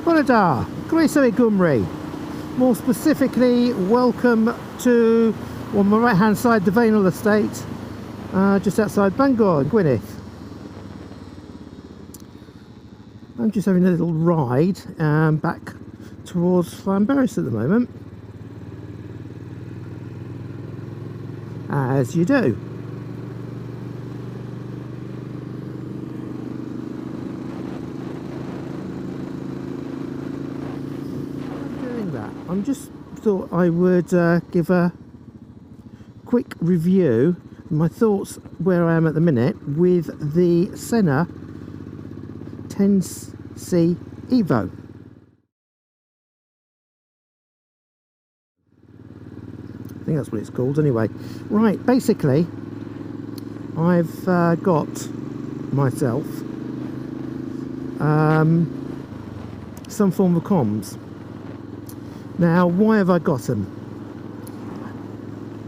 Buona da, Croeso e Gymru. More specifically, welcome to, on my right hand side, the Vanal Estate, just outside Bangor in Gwynedd. I'm just having a little ride back towards Llanberis at the moment, as you do. I'm just thought I would give a quick review of my thoughts where I am at the minute with the Sena 10C EVO. I think that's what it's called anyway. Right, basically I've got myself some form of comms. Now, why have I got them?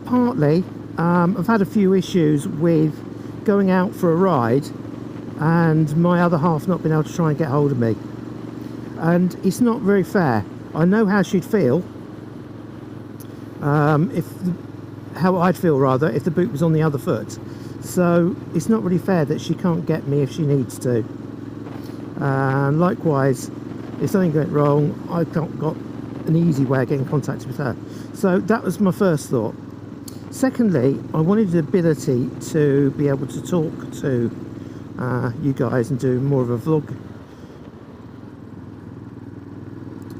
Partly, I've had a few issues with going out for a ride and my other half not being able to try and get hold of me. And it's not very fair. I know how she'd feel, how I'd feel rather, if the boot was on the other foot. So it's not really fair that she can't get me if she needs to. And likewise, if something went wrong, I can't got an easy way of getting in contact with her. So that was my first thought. Secondly, I wanted the ability to be able to talk to you guys and do more of a vlog.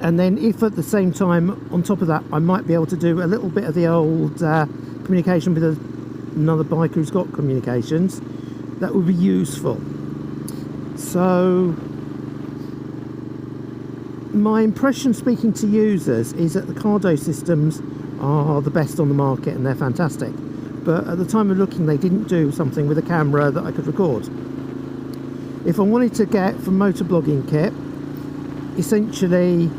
And then if at the same time, on top of that, I might be able to do a little bit of the old communication with another biker who's got communications, that would be useful. So my impression speaking to users is that the Cardo systems are the best on the market and they're fantastic, but at the time of looking they didn't do something with a camera that I could record. If I wanted to get from motorblogging kit, essentially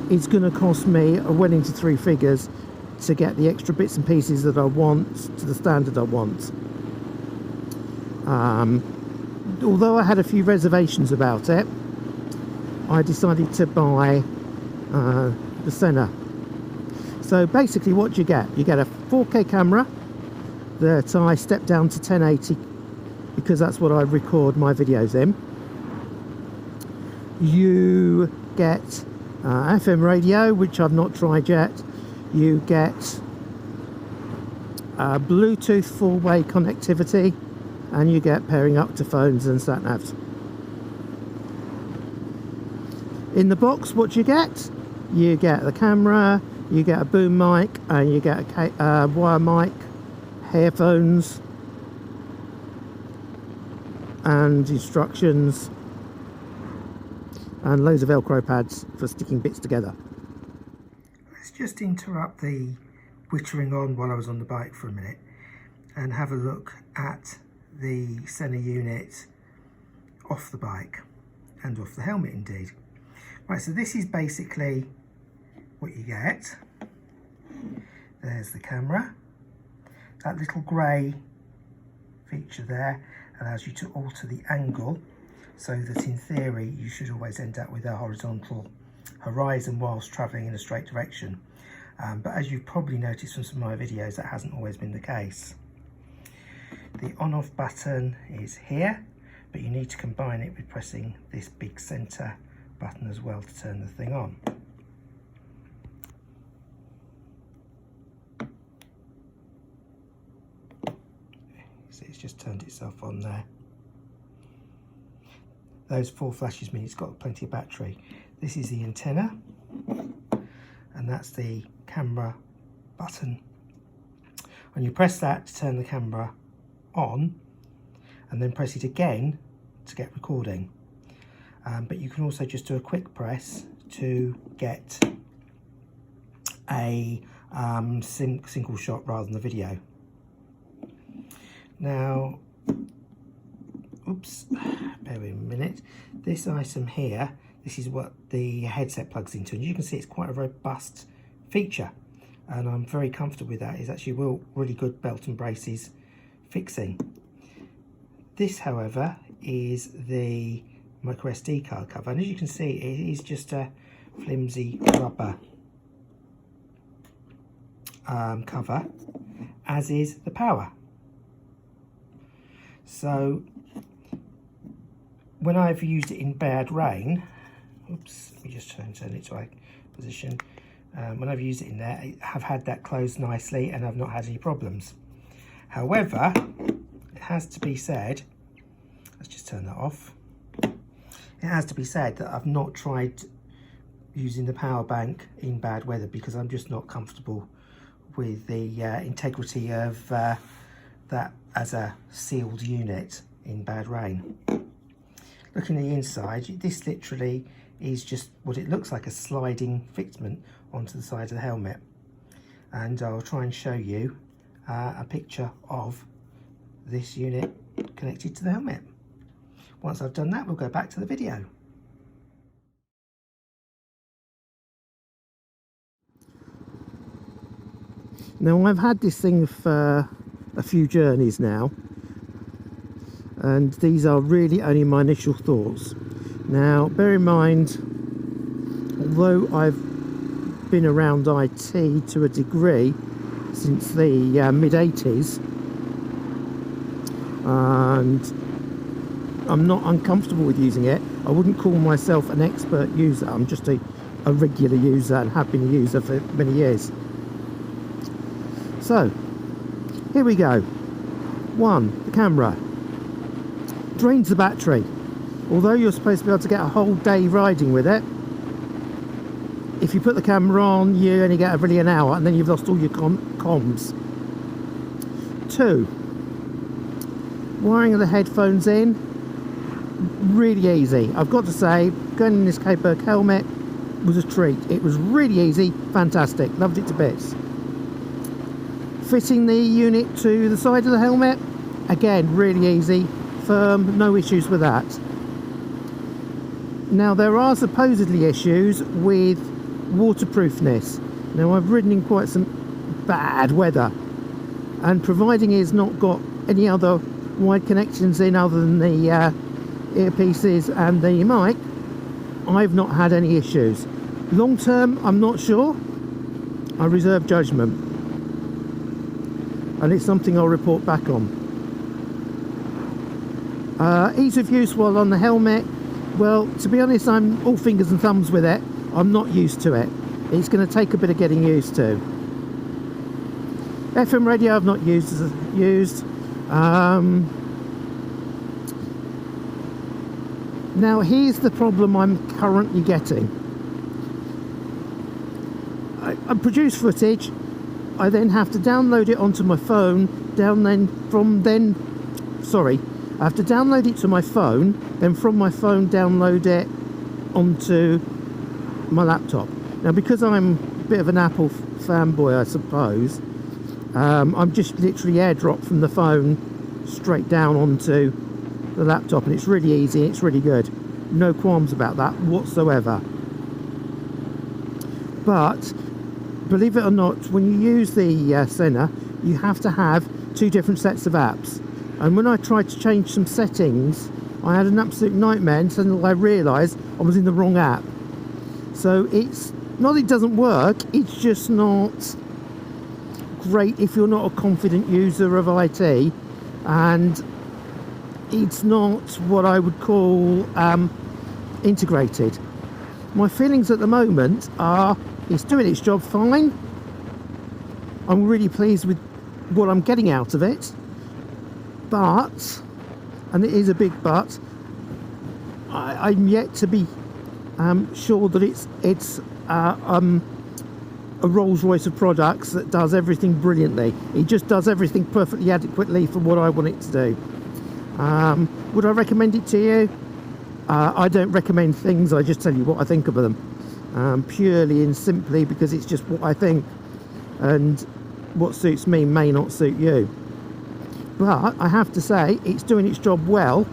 it's going to cost me well into 3 figures to get the extra bits and pieces that I want to the standard I want. Although I had a few reservations about it, I decided to buy the Sena. So basically what you get a 4K camera that I step down to 1080 because that's what I record my videos in. You get FM radio, which I've not tried yet. You get Bluetooth 4-way connectivity, and you get pairing up to phones and sat navs. In the box, what you get the camera, you get a boom mic, and you get a wire mic, headphones, and instructions, and loads of Velcro pads for sticking bits together. Let's just interrupt the whittering on while I was on the bike for a minute and have a look at the Sena unit off the bike and off the helmet indeed. Right, so this is basically what you get. There's the camera. That little grey feature there allows you to alter the angle so that in theory you should always end up with a horizontal horizon whilst travelling in a straight direction. But as you've probably noticed from some of my videos, that hasn't always been the case. The on-off button is here, but you need to combine it with pressing this big centre button as well to turn the thing on. So it's just turned itself on there. Those 4 flashes mean it's got plenty of battery. This is the antenna, and that's the camera button. And you press that to turn the camera on, and then press it again to get recording. But you can also just do a quick press to get a single shot rather than the video. Now, oops, bear with me a minute. This item here, this is what the headset plugs into, and you can see it's quite a robust feature, and I'm very comfortable with that. It's actually really good belt and braces fixing. This, however, is the micro SD card cover, and as you can see, it is just a flimsy rubber cover, as is the power. So when I've used it in bad rain, oops, let me just turn it to a position. When I've used it in there, I have had that closed nicely and I've not had any problems. However, it has to be said, let's just turn that off. It has to be said that I've not tried using the power bank in bad weather because I'm just not comfortable with the integrity of that as a sealed unit in bad rain. Looking at the inside, this literally is just what it looks like, a sliding fixment onto the side of the helmet. And I'll try and show you a picture of this unit connected to the helmet. Once I've done that, we'll go back to the video. Now, I've had this thing for a few journeys now, and these are really only my initial thoughts. Now, bear in mind, although I've been around IT to a degree since the mid-80s, and I'm not uncomfortable with using it, I wouldn't call myself an expert user. I'm just a regular user and have been a user for many years. So, here we go. 1, the camera. Drains the battery. Although you're supposed to be able to get a whole day riding with it, if you put the camera on, you only get really an hour and then you've lost all your comms. 2, wiring of the headphones in, really easy. I've got to say, going in this K-Berg helmet was a treat. It was really easy, fantastic, loved it to bits. Fitting the unit to the side of the helmet, again, really easy, firm, no issues with that. Now, there are supposedly issues with waterproofness. Now, I've ridden in quite some bad weather, and providing it's not got any other wide connections in other than the earpieces and the mic, I've not had any issues. Long term, I'm not sure. I reserve judgment, and it's something I'll report back on. Ease of use while on the helmet, well, to be honest, I'm all fingers and thumbs with it. I'm not used to it. It's going to take a bit of getting used to. FM radio I've not used. Now, here's the problem I'm currently getting. I produce footage, I then have to download it onto my phone, I have to download it to my phone, then from my phone download it onto my laptop. Now, because I'm a bit of an Apple fanboy, I suppose, I'm just literally airdrop from the phone straight down onto the laptop, and it's really easy, it's really good. No qualms about that whatsoever. But believe it or not, when you use the Sena, you have to have 2 different sets of apps. And when I tried to change some settings, I had an absolute nightmare, and suddenly I realised I was in the wrong app. So it's not that it doesn't work, it's just not great if you're not a confident user of IT, and it's not what I would call integrated. My feelings at the moment are it's doing its job fine. I'm really pleased with what I'm getting out of it, but, and it is a big but, I'm yet to be sure that it's a Rolls-Royce of products that does everything brilliantly. It just does everything perfectly adequately for what I want it to do. Would I recommend it to you? I don't recommend things, I just tell you what I think of them, purely and simply because it's just what I think, and what suits me may not suit you. But I have to say it's doing its job well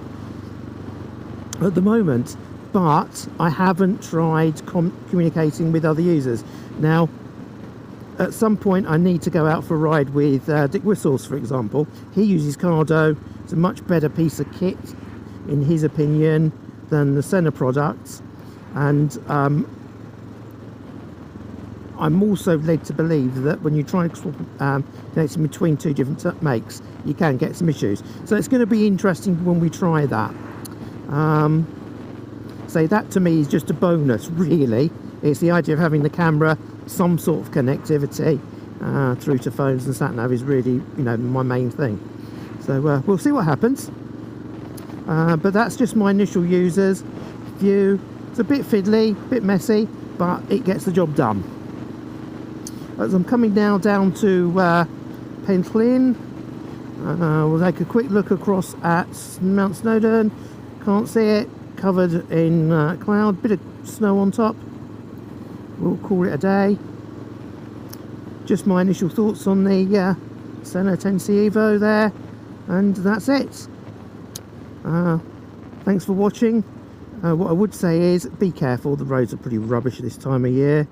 at the moment, but I haven't tried communicating with other users. Now, at some point I need to go out for a ride with Dick Whistles, for example. He uses Cardo. It's a much better piece of kit, in his opinion, than the Sena products, and I'm also led to believe that when you try and swap connecting between two different makes, you can get some issues. So it's going to be interesting when we try that. So that to me is just a bonus, really. It's the idea of having the camera, some sort of connectivity through to phones and sat nav is really, my main thing. So we'll see what happens. But that's just my initial users view. It's a bit fiddly, a bit messy, but it gets the job done. As I'm coming now down to Penllyn, we'll take a quick look across at Mount Snowdon. Can't see it, covered in cloud, bit of snow on top. We'll call it a day. Just my initial thoughts on the Sena 10C EVO there, and that's it. Thanks for watching. What I would say is be careful, the roads are pretty rubbish this time of year.